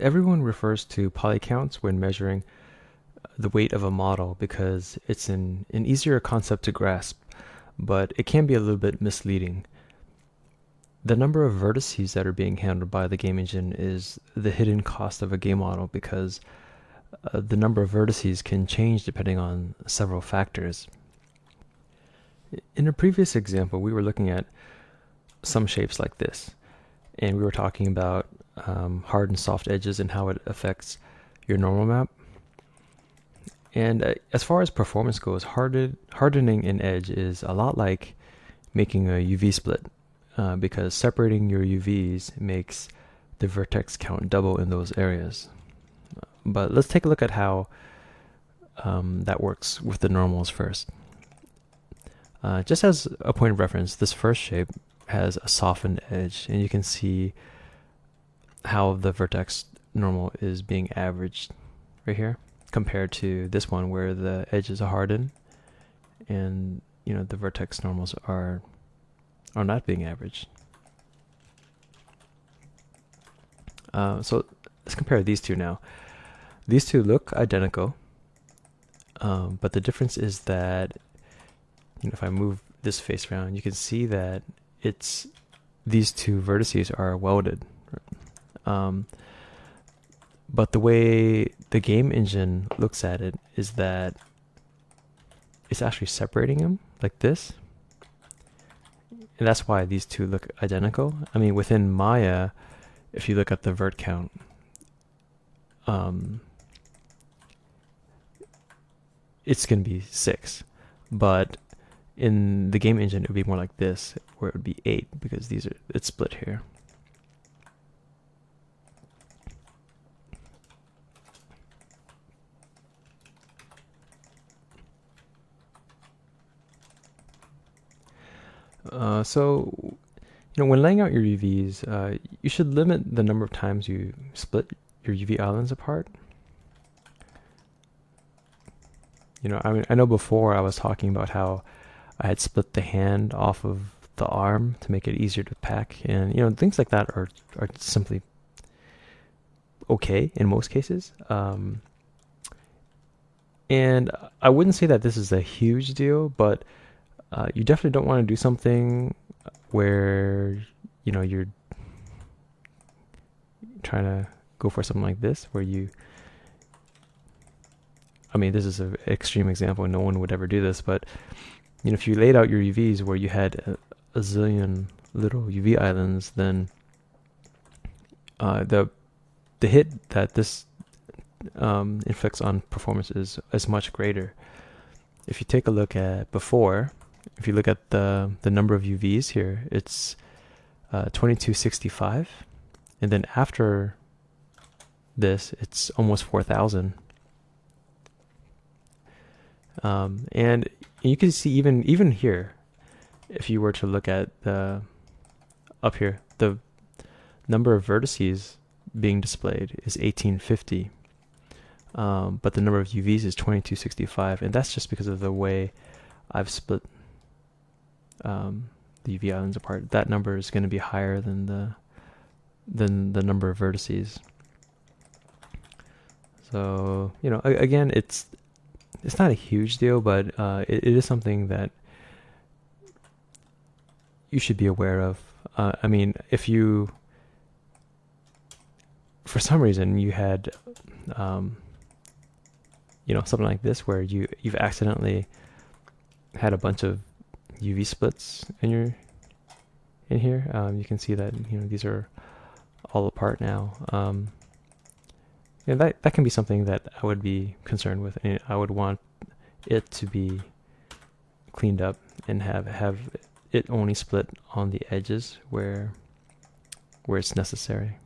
Everyone refers to poly counts when measuring the weight of a model because it's an easier concept to grasp, but it can be a little bit misleading. The number of vertices that are being handled by the game engine is the hidden cost of a game model because the number of vertices can change depending on several factors. In a previous example, we were looking at some shapes like this, and we were talking about hard and soft edges and how it affects your normal map. And as far as performance goes, hardening an edge is a lot like making a UV split because separating your UVs makes the vertex count double in those areas. But let's take a look at how that works with the normals first. Just as a point of reference, this first shape has a softened edge, and you can see how the vertex normal is being averaged right here compared to this one where the edges are hardened and the vertex normals are not being averaged. So let's compare these two now. These two look identical, but the difference is that if I move this face around, you can see that these two vertices are welded. But the way the game engine looks at it is that it's actually separating them like this. And that's why these two look identical. I mean, within Maya, if you look at the vert count, it's going to be 6. But in the game engine, it would be more like this, where it would be 8, because it's split here. So when laying out your UVs, you should limit the number of times you split your UV islands apart. I know before I was talking about how I had split the hand off of the arm to make it easier to pack, and things like that are simply okay in most cases. And I wouldn't say that this is a huge deal, but you definitely don't want to do something where you're trying to go for something like this where this is an extreme example and no one would ever do this, but if you laid out your UVs where you had a zillion little UV islands, then the hit that this inflicts on performance is much greater. If you take a look at before, if you look at the number of UVs here, it's 2265, and then after this, it's almost 4,000. And you can see even here, if you were to look at up here, the number of vertices being displayed is 1850, but the number of UVs is 2265, and that's just because of the way I've split the UV islands apart. That number is going to be higher than the number of vertices. So again, it's not a huge deal, but it is something that you should be aware of. If you, for some reason, you had, something like this where you've accidentally had a bunch of UV splits in here, you can see that these are all apart now. That can be something that I would be concerned with, and I would want it to be cleaned up and have it only split on the edges where it's necessary.